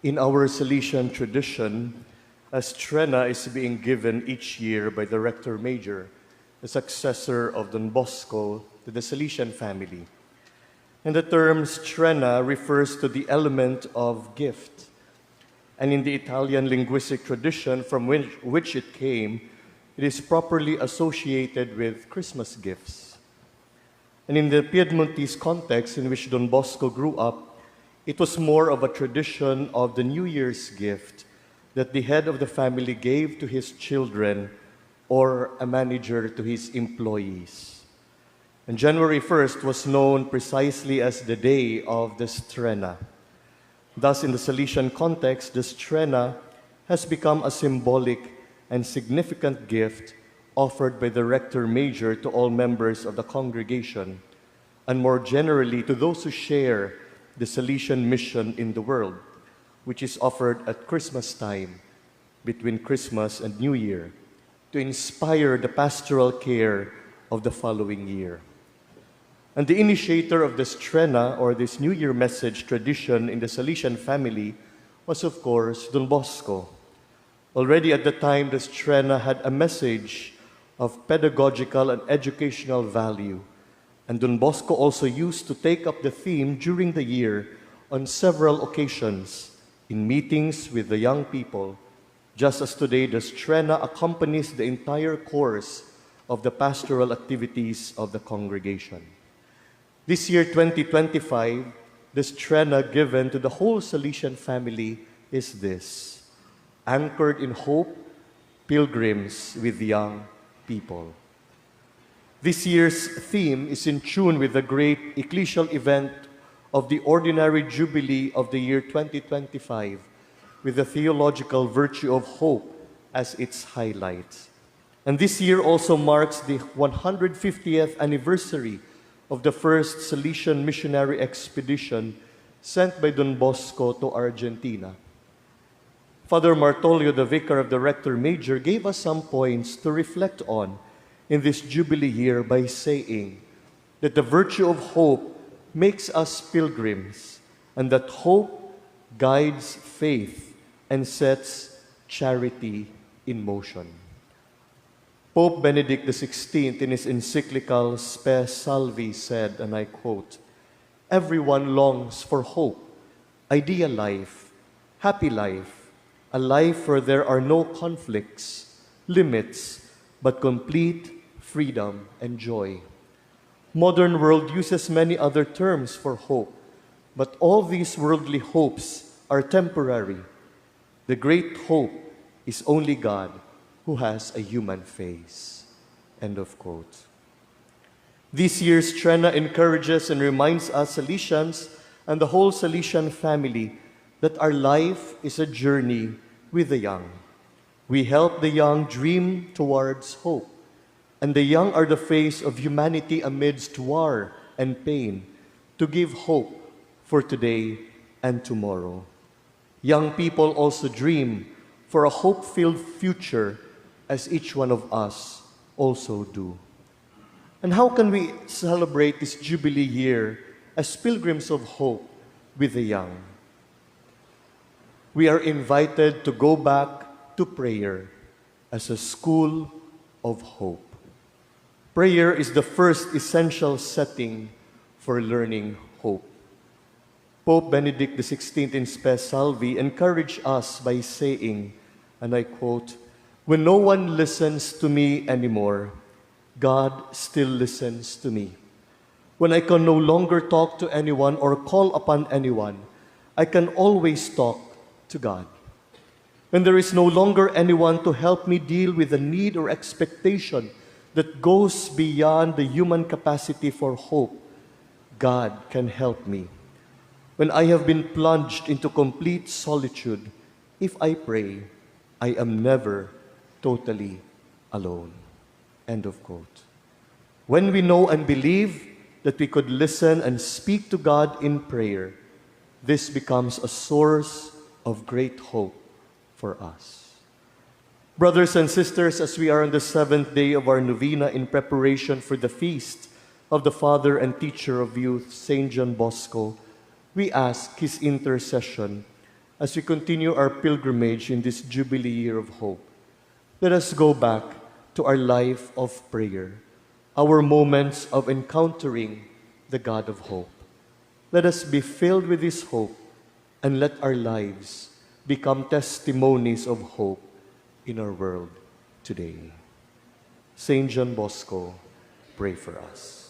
In our Salesian tradition, a Strenna is being given each year by the Rector Major, the successor of Don Bosco, to the Salesian family. And the term Strenna refers to the element of gift. And in the Italian linguistic tradition from which it came, it is properly associated with Christmas gifts. And in the Piedmontese context in which Don Bosco grew up, it was more of a tradition of the New Year's gift that the head of the family gave to his children or a manager to his employees. And January 1st was known precisely as the day of the Strenna. Thus, in the Salesian context, the Strenna has become a symbolic and significant gift offered by the Rector Major to all members of the congregation, and more generally to those who share the Salesian mission in the world, which is offered at Christmas time, between Christmas and New Year, to inspire the pastoral care of the following year. And the initiator of the Strenna, or this New Year message tradition in the Salesian family, was of course Don Bosco. Already at the time, the Strenna had a message of pedagogical and educational value, and Don Bosco also used to take up the theme during the year on several occasions in meetings with the young people, just as today the Strenna accompanies the entire course of the pastoral activities of the congregation. This year, 2025, the Strenna given to the whole Salesian family is this: anchored in hope, pilgrims with young people. This year's theme is in tune with the great ecclesial event of the ordinary jubilee of the year 2025, with the theological virtue of hope as its highlight. And this year also marks the 150th anniversary of the first Salesian missionary expedition sent by Don Bosco to Argentina. Father Martolio, the vicar of the Rector Major, gave us some points to reflect on in this Jubilee year by saying that the virtue of hope makes us pilgrims, and that hope guides faith and sets charity in motion. Pope Benedict XVI, in his encyclical Spe Salvi, said, and I quote, "Everyone longs for hope, ideal life, happy life, a life where there are no conflicts, limits, but complete freedom and joy." Modern world uses many other terms for hope, but all these worldly hopes are temporary. The great hope is only God, who has a human face. End of quote. This year's Strenna encourages and reminds us Salesians and the whole Salesian family that our life is a journey with the young. We help the young dream towards hope, and the young are the face of humanity amidst war and pain, to give hope for today and tomorrow. Young people also dream for a hope-filled future, as each one of us also do. And how can we celebrate this Jubilee year as pilgrims of hope with the young? We are invited to go back to prayer as a school of hope. Prayer is the first essential setting for learning hope. Pope Benedict XVI in Spe Salvi encouraged us by saying, and I quote, "When no one listens to me anymore, God still listens to me. When I can no longer talk to anyone or call upon anyone, I can always talk to God. When there is no longer anyone to help me deal with a need or expectation that goes beyond the human capacity for hope, God can help me. When I have been plunged into complete solitude, if I pray, I am never totally alone." End of quote. When we know and believe that we could listen and speak to God in prayer, this becomes a source of great hope for us. Brothers and sisters, as we are on the 7th day of our Novena in preparation for the feast of the Father and Teacher of Youth, St. John Bosco, we ask his intercession as we continue our pilgrimage in this Jubilee year of hope, let us go back to our life of prayer, our moments of encountering the God of hope. Let us be filled with this hope and let our lives become testimonies of hope in our world today. Saint John Bosco, pray for us.